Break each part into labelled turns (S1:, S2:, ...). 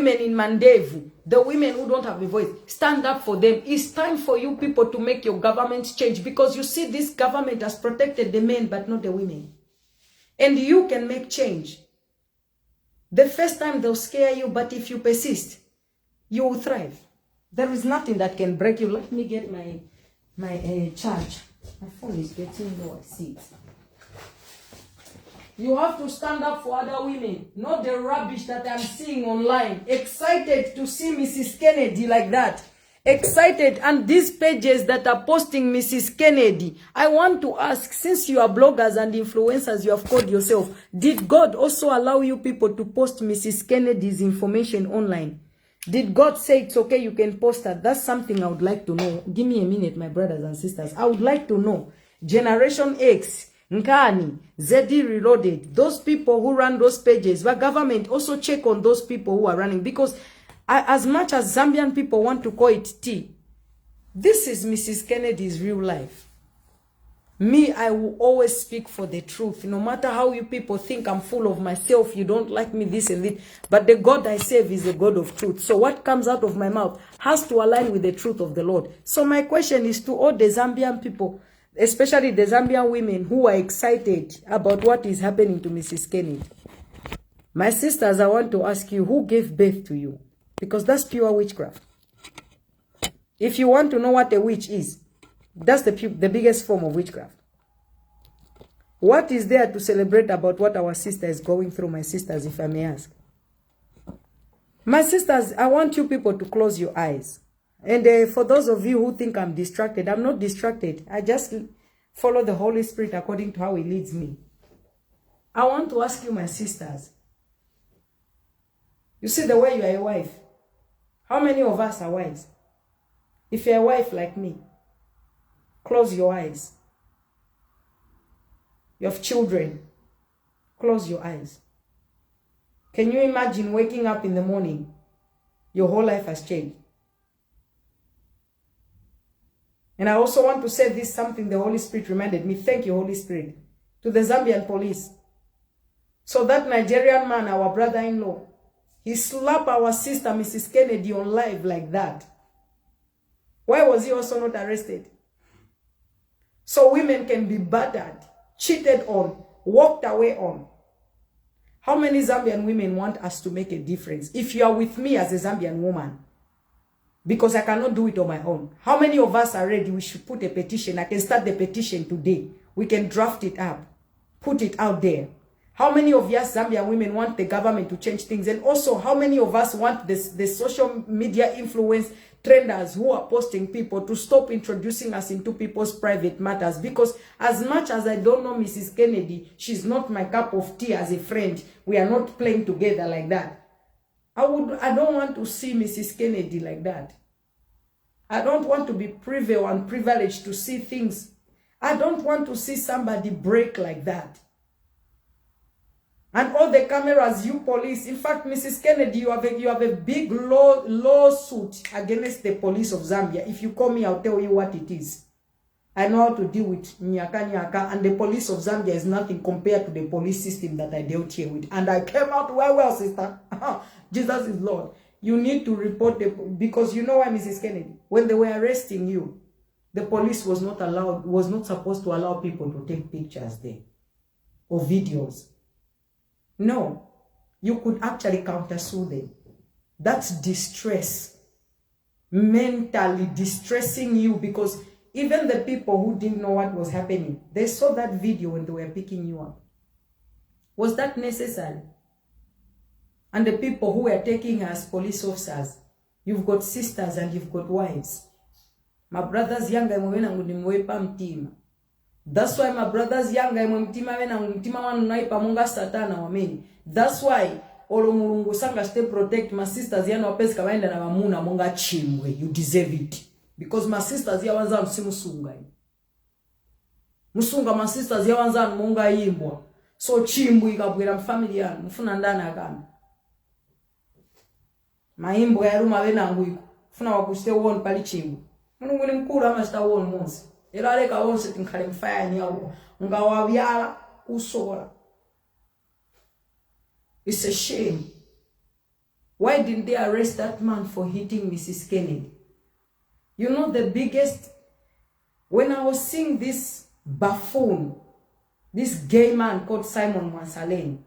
S1: women in Mandevu, the women who don't have a voice, stand up for them. It's time for you people to make your government change, because you see this government has protected the men but not the women. And you can make change. The first time they'll scare you, but if you persist, you will thrive. There is nothing that can break you. Let me get my charge. My phone is getting low, I see it. You have to stand up for other women, not the rubbish that I'm seeing online. Excited to see Mrs. Kennedy like that. Excited, and these pages that are posting Mrs. Kennedy. I want to ask, since you are bloggers and influencers, you have called yourself, did God also allow you people to post Mrs. Kennedy's information online? Did God say it's okay, you can post that? That's something I would like to know. Give me a minute, my brothers and sisters. I would like to know. Generation X, Nkani, Zedi Reloaded, those people who run those pages, the government also check on those people who are running, because as much as Zambian people want to call it tea, this is Mrs. Kennedy's real life. Me, I will always speak for the truth. No matter how you people think I'm full of myself, you don't like me, this and this. But the God I serve is a God of truth. So what comes out of my mouth has to align with the truth of the Lord. So my question is to all the Zambian people, especially the Zambian women who are excited about what is happening to Mrs. Kennedy. My sisters, I want to ask you, who gave birth to you? Because that's pure witchcraft. If you want to know what a witch is, that's the biggest form of witchcraft. What is there to celebrate about what our sister is going through, my sisters, if I may ask? My sisters, I want you people to close your eyes. And for those of you who think I'm distracted, I'm not distracted. I just follow the Holy Spirit according to how He leads me. I want to ask you, my sisters, you see the way you are a wife. How many of us are wives? If you're a wife like me, close your eyes. You have children, close your eyes. Can you imagine waking up in the morning? Your whole life has changed. And I also want to say this, something the Holy Spirit reminded me. Thank you, Holy Spirit. To the Zambian police. So that Nigerian man, our brother-in-law, he slapped our sister, Mrs. Kennedy, on live like that. Why was he also not arrested? So women can be battered, cheated on, walked away on. How many Zambian women want us to make a difference? If you are with me as a Zambian woman, because I cannot do it on my own. How many of us are ready? We should put a petition. I can start the petition today. We can draft it up, put it out there. How many of us Zambian women want the government to change things? And also, how many of us want the social media influence trenders who are posting people to stop introducing us into people's private matters? Because as much as I don't know Mrs. Kennedy, she's not my cup of tea as a friend. We are not playing together like that. I don't want to see Mrs. Kennedy like that. I don't want to be privileged to see things. I don't want to see somebody break like that. And all the cameras, you police. In fact, Mrs. Kennedy, you have a big lawsuit against the police of Zambia. If you call me, I'll tell you what it is. I know how to deal with Nyaka, and the police of Zambia is nothing compared to the police system that I dealt here with. And I came out well, sister. Jesus is Lord. You need to report because you know why, Mrs. Kennedy? When they were arresting you, the police was not supposed to allow people to take pictures there or videos. No, you could actually counter-sue them. That's distress. Mentally distressing you, because even the people who didn't know what was happening, they saw that video when they were picking you up. Was that necessary? And the people who were taking us police officers, you've got sisters and you've got wives. My brothers younger, that's why my brothers younger, that's why Olomurungu sanga stay protect my sisters yana wapezi kawaenda na mamuna monga chimwe. You deserve it. Because my sisters ya wanza msimusunga. Musunga my sisters ya wanza monga imbwa. So chimwe ikabwera family yanu mfuna ndana akana. Maimbo ya ruma wena nguiko. Funa wakuste won pali chimwe. Mungu ni mkuru ama sta won monsi. Ela leka wonse tinkale mfaya nyawo. Nga wavyala usola. It's a shame. Why didn't they arrest that man for hitting Mrs. Kennedy? You know the biggest, when I was seeing this buffoon, this gay man called Simon Mansalane,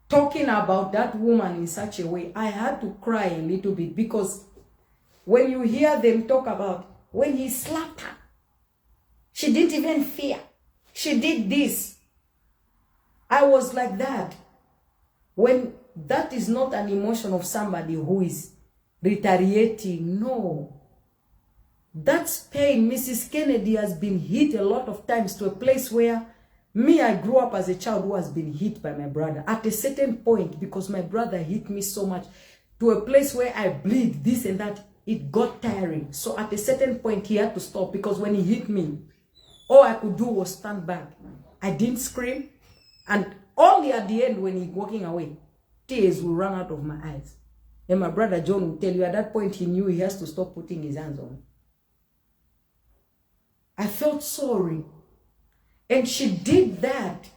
S1: talking about that woman in such a way, I had to cry a little bit, because when you hear them talk about when he slapped her, she didn't even fear. She did this. I was like that. When that is not an emotion of somebody who is retaliating, no. That's pain. Mrs. Kennedy has been hit a lot of times to a place where I grew up as a child who has been hit by my brother. At a certain point, because my brother hit me so much, to a place where I bleed, this and that, it got tiring. So at a certain point, he had to stop, because when he hit me, all I could do was stand back. I didn't scream. And only at the end, when he's walking away, tears will run out of my eyes. And my brother John will tell you, at that point, he knew he has to stop putting his hands on me. I felt sorry. And she did that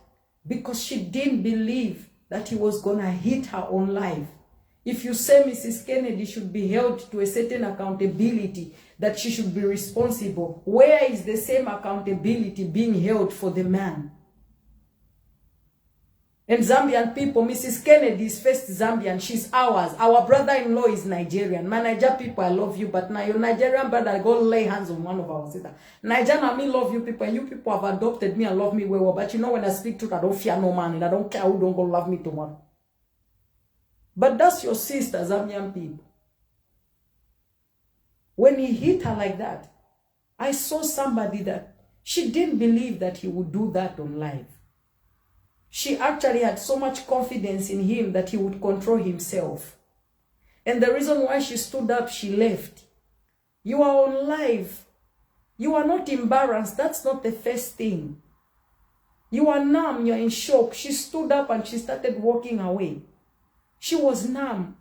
S1: because she didn't believe that he was going to hit her own life. If you say Mrs. Kennedy should be held to a certain accountability, that she should be responsible, where is the same accountability being held for the man? And Zambian people, Mrs. Kennedy is first Zambian, she's ours. Our brother-in-law is Nigerian. My Nigerian people, I love you, but now your Nigerian brother, go lay hands on one of our sisters. Nigerian, I love you people, and you people have adopted me and love me well, but you know when I speak truth, I don't fear no man, and I don't care who don't go love me tomorrow. But that's your sister, Zambian people. When he hit her like that, I saw somebody that she didn't believe that he would do that on live. She actually had so much confidence in him that he would control himself. And the reason why she stood up, she left. You are on live. You are not embarrassed. That's not the first thing. You are numb. You're in shock. She stood up and she started walking away. She was numb.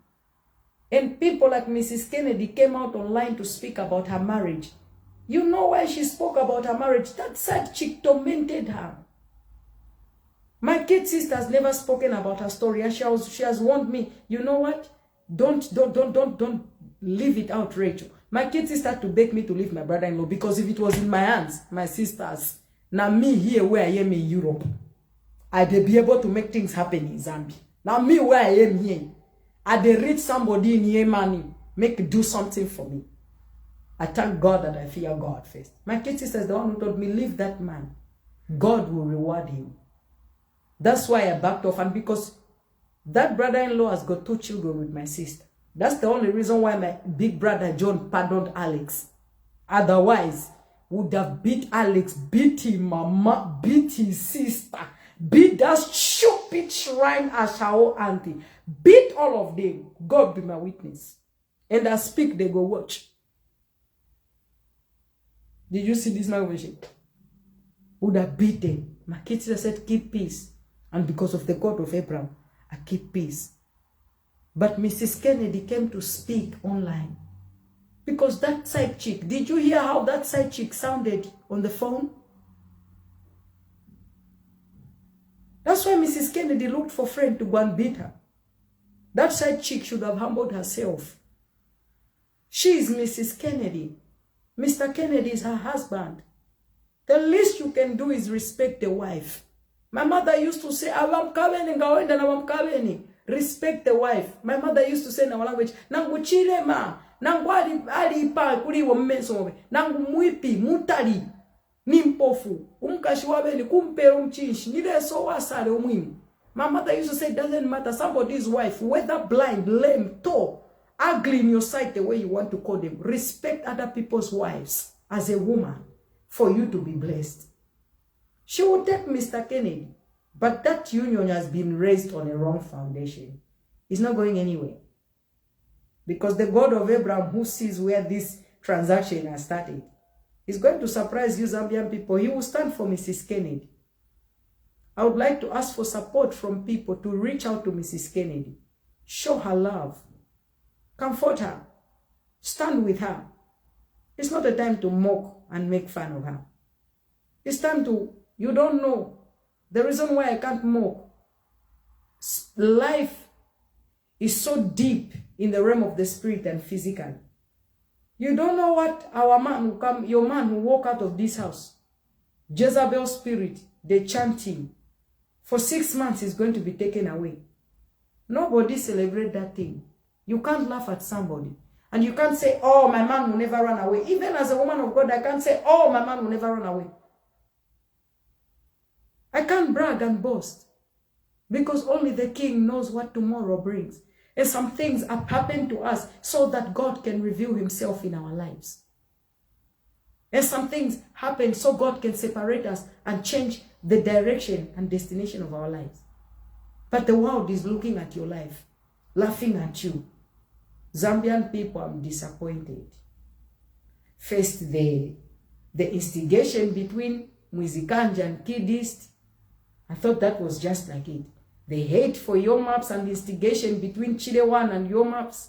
S1: And people like Mrs. Kennedy came out online to speak about her marriage. You know why she spoke about her marriage? That side chick tormented her. My kid sister has never spoken about her story, and she has warned me, you know what? Don't leave it out, Rachel. My kid sister had to beg me to leave my brother-in-law, because if it was in my hands, my sisters, now me here where I am in Europe, I'd be able to make things happen in Zambia. Now me where I am here, I'd reach somebody in here money, do something for me. I thank God that I fear God first. My kid sister is the one who told me, leave that man. God will reward him. That's why I backed off, and because that brother-in-law has got 2 children with my sister. That's the only reason why my big brother John pardoned Alex. Otherwise, would have beat Alex, beat him, mama, beat his sister, beat that stupid shrine as her own auntie, beat all of them. God be my witness. And I speak, they go watch. Did you see this migration? Would have beaten. My kids said, keep peace. And because of the God of Abraham, I keep peace. But Mrs. Kennedy came to speak online. Because that side chick, did you hear how that side chick sounded on the phone? That's why Mrs. Kennedy looked for a friend to go and beat her. That side chick should have humbled herself. She is Mrs. Kennedy. Mr. Kennedy is her husband. The least you can do is respect the wife. My mother used to say, respect the wife. My mother used to say in our language, nangu ma, nangu ali pa kuri wa mmeso, nangu muipi, mutali, nimpofu, umkashiwabeni, kumpero mchinshi, nile so wasale umwimi. My mother used to say, it doesn't matter, somebody's wife, whether blind, lame, tall, ugly in your sight, the way you want to call them, respect other people's wives as a woman for you to be blessed. She would take Mr. Kennedy, but that union has been raised on a wrong foundation. It's not going anywhere. Because the God of Abraham, who sees where this transaction has started, is going to surprise you Zambian people. He will stand for Mrs. Kennedy. I would like to ask for support from people to reach out to Mrs. Kennedy. Show her love. Comfort her. Stand with her. It's not a time to mock and make fun of her. It's time to, you don't know. The reason why I can't mock. Life is so deep in the realm of the spirit and physical. You don't know what our man who come, your man who walk out of this house, Jezebel spirit, they chant him. For 6 months, is going to be taken away. Nobody celebrate that thing. You can't laugh at somebody. And you can't say, oh, my man will never run away. Even as a woman of God, I can't say, oh, my man will never run away. I can't brag and boast. Because only the king knows what tomorrow brings. And some things have happened to us so that God can reveal himself in our lives. And some things happen so God can separate us and change the direction and destination of our lives. But the world is looking at your life, laughing at you. Zambian people, I'm disappointed. First, the instigation between Mwizikanja and Kid East, I thought that was just like it. The hate for Yomaps and the instigation between Chilewan and Yomaps.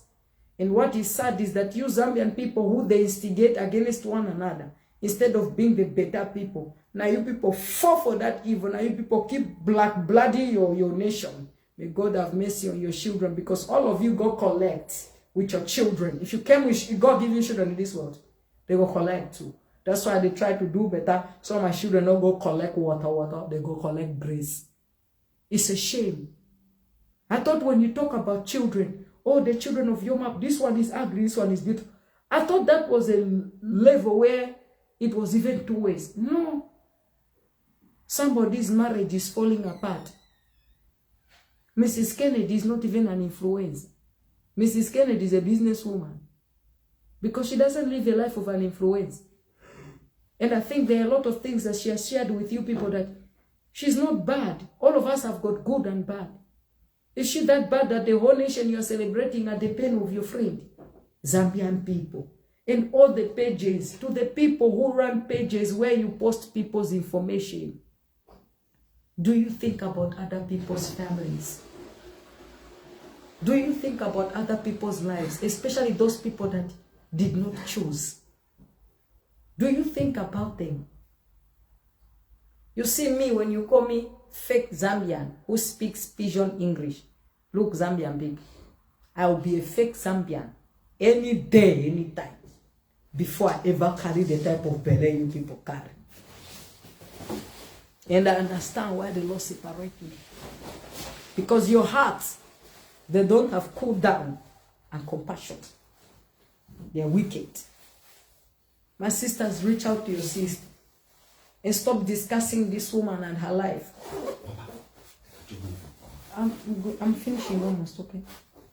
S1: And what is sad is that you Zambian people who they instigate against one another, instead of being the better people. Now you people fall for that evil. Now you people keep bloody your nation. May God have mercy on your children, because all of you go collect with your children. If you came with, God give you children in this world, they go collect too. That's why they try to do better. So my children don't go collect water, they go collect grace. It's a shame. I thought when you talk about children, oh, the children of Yomap, this one is ugly, this one is beautiful. I thought that was a level where it was even 2 ways. No. Somebody's marriage is falling apart. Mrs. Kennedy is not even an influencer. Mrs. Kennedy is a businesswoman. Because she doesn't live a life of an influence. And I think there are a lot of things that she has shared with you people that she's not bad. All of us have got good and bad. Is she that bad that the whole nation you are celebrating at the pain of your friend? Zambian people. And all the pages, to the people who run pages where you post people's information. Do you think about other people's families? Do you think about other people's lives, especially those people that did not choose? Do you think about them? You see me, when you call me fake Zambian who speaks pidgin English. Look, Zambian people, I will be a fake Zambian any day, any time, before I ever carry the type of belly you people carry. And I understand why the Lord separated me. Because your hearts, they don't have cool down and compassion. They are wicked. My sisters, reach out to your sister and stop discussing this woman and her life. I'm finishing almost, okay?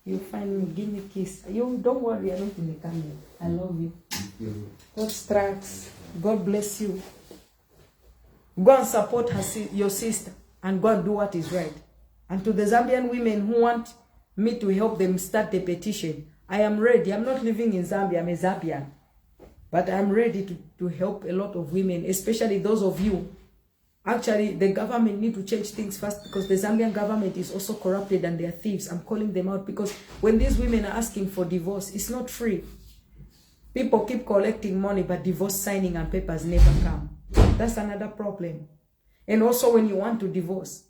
S1: You find me, give me a kiss. You don't worry, I'm not in the camera. I love you. God strikes. God bless you. Go and support your sister and go and do what is right. And to the Zambian women who want me to help them start the petition, I am ready. I'm not living in Zambia, I'm a Zambian. But I'm ready to help a lot of women, especially those of you. Actually, the government need to change things fast, because the Zambian government is also corrupted and they are thieves. I'm calling them out, because when these women are asking for divorce, it's not free. People keep collecting money, but divorce signing and papers never come. That's another problem. And also when you want to divorce,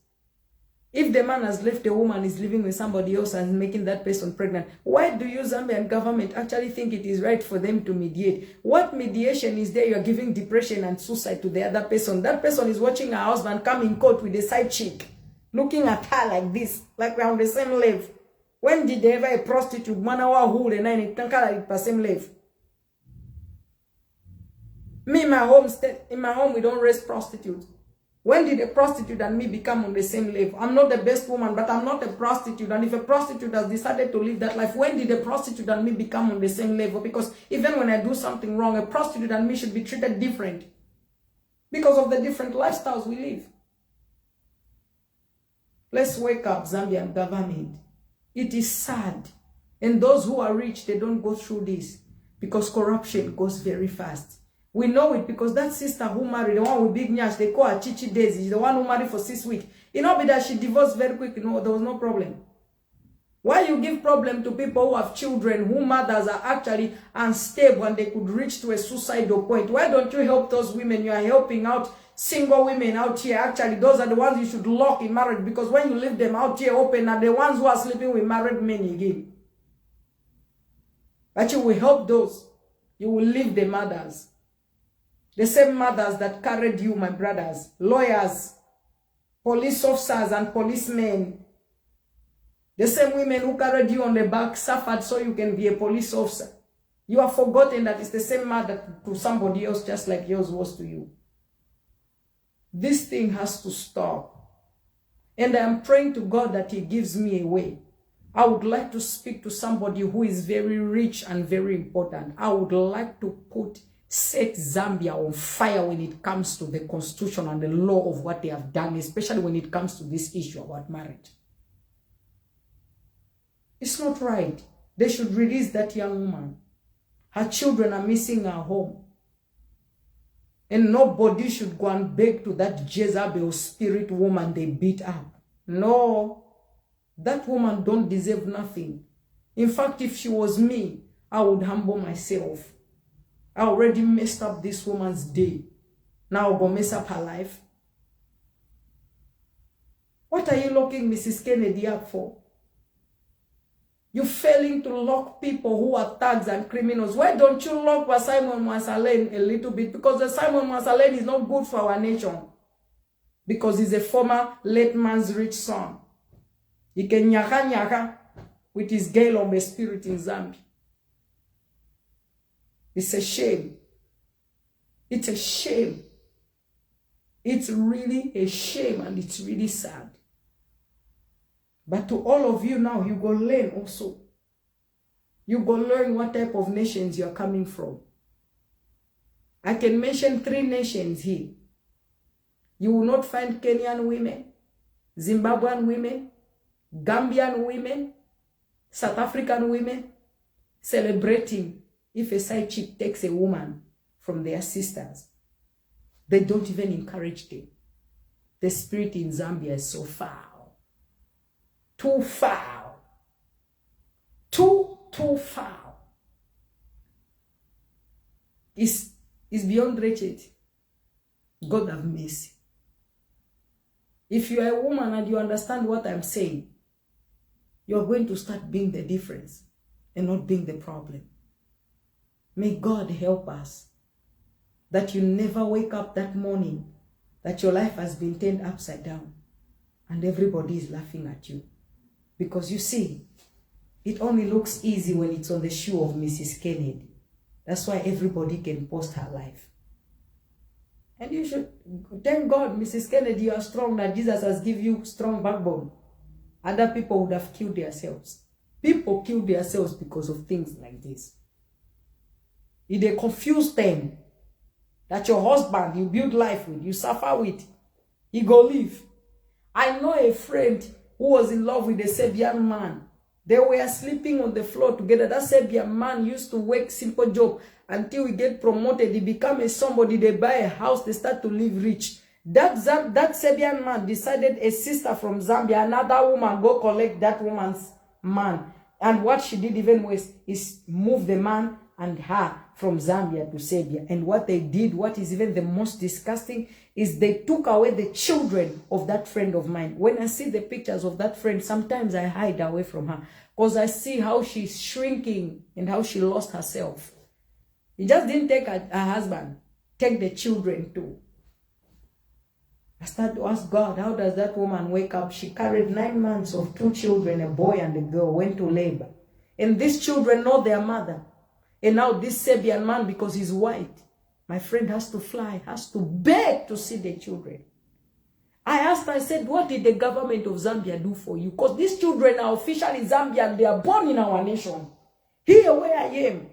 S1: if the man has left a woman, is living with somebody else and making that person pregnant, why do you Zambian government actually think it is right for them to mediate? What mediation is there? You are giving depression and suicide to the other person. That person is watching her husband come in court with a side chick, looking at her like this, like we're on the same level. When did they ever a prostitute, manawa hule, and I think like the same level? Me, in my home, we don't raise prostitutes. When did a prostitute and me become on the same level? I'm not the best woman, but I'm not a prostitute. And if a prostitute has decided to live that life, when did a prostitute and me become on the same level? Because even when I do something wrong, a prostitute and me should be treated different. Because of the different lifestyles we live. Let's wake up, Zambian government. It is sad. And those who are rich, they don't go through this. Because corruption goes very fast. We know it because that sister who married, the one with big nyash, they call her Chichi Daisy, the one who married for 6 weeks. It not be that she divorced very quick, there was no problem. Why you give problem to people who have children, whose mothers are actually unstable and they could reach to a suicidal point? Why don't you help those women? You are helping out single women out here, actually, those are the ones you should lock in marriage, because when you leave them out here open, are the ones who are sleeping with married men again. But you will help those. You will leave the mothers. The same mothers that carried you, my brothers. Lawyers, police officers and policemen. The same women who carried you on the back suffered so you can be a police officer. You have forgotten that it's the same mother to somebody else just like yours was to you. This thing has to stop. And I'm praying to God that He gives me a way. I would like to speak to somebody who is very rich and very important. I would like to set Zambia on fire when it comes to the constitution and the law of what they have done, especially when it comes to this issue about marriage. It's not right. They should release that young woman. Her children are missing her home. And nobody should go and beg to that Jezebel spirit woman they beat up. No. That woman don't deserve nothing. In fact, if she was me, I would humble myself. I already messed up this woman's day. Now I'll go mess up her life. What are you locking Mrs. Kennedy up for? You're failing to lock people who are thugs and criminals. Why don't you lock Simon Mwasalen a little bit? Because Simon Mwasalen is not good for our nation. Because he's a former late man's rich son. He can nyaka with his gay lombe spirit in Zambia. It's a shame. It's a shame. It's really a shame and it's really sad. But to all of you now, you go learn also. You go learn what type of nations you're coming from. I can mention 3 nations here. You will not find Kenyan women, Zimbabwean women, Gambian women, South African women celebrating if a side chick takes a woman from their sisters. They don't even encourage them. The spirit in Zambia is so foul. Too foul. Too foul. It's beyond wretched. God have mercy. If you are a woman and you understand what I'm saying, you're going to start being the difference and not being the problem. May God help us that you never wake up that morning that your life has been turned upside down and everybody is laughing at you. Because you see, it only looks easy when it's on the shoe of Mrs. Kennedy. That's why everybody can post her life. And you should thank God, Mrs. Kennedy, you are strong, that Jesus has given you strong backbone. Other people would have killed themselves. People kill themselves because of things like this. If they confuse them, that your husband you build life with, you suffer with, he go leave. I know a friend who was in love with a Serbian man. They were sleeping on the floor together. That Serbian man used to work simple job until he get promoted. He become a somebody. They buy a house. They start to live rich. That Serbian man decided a sister from Zambia, another woman, go collect that woman's man. And what she did even worse is move the man and her from Zambia to Serbia. And what they did, what is even the most disgusting, is they took away the children of that friend of mine. When I see the pictures of that friend, sometimes I hide away from her because I see how she's shrinking and how she lost herself. He just didn't take her husband, take the children too. I started to ask God, how does that woman wake up? She carried 9 months of 2 children, a boy and a girl, went to labor. And these children know their mother. And now this Serbian man, because he's white, my friend has to fly, has to beg to see the children. I asked her, I said, what did the government of Zambia do for you? Because these children are officially Zambian. They are born in our nation. Here where I am,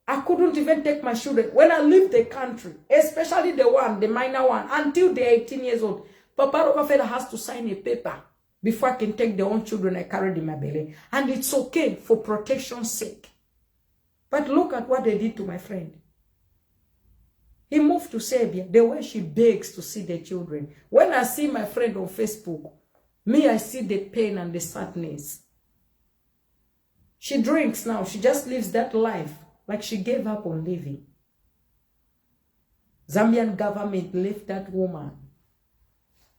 S1: I couldn't even take my children. When I leave the country, especially the minor one, until they're 18 years old, Papa Rockefeller has to sign a paper before I can take their own children I carried in my belly. And it's okay for protection's sake. But look at what they did to my friend. He moved to Serbia, the way she begs to see the children. When I see my friend on Facebook, me, I see the pain and the sadness. She drinks now. She just lives that life like she gave up on living. Zambian government left that woman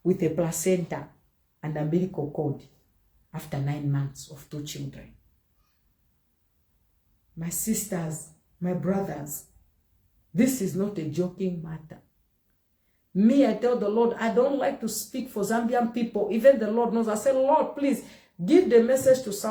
S1: with a placenta and umbilical cord after 9 months of 2 children. My sisters, my brothers, this is not a joking matter. Me, I tell the Lord, I don't like to speak for Zambian people. Even the Lord knows. I say, Lord, please give the message to someone.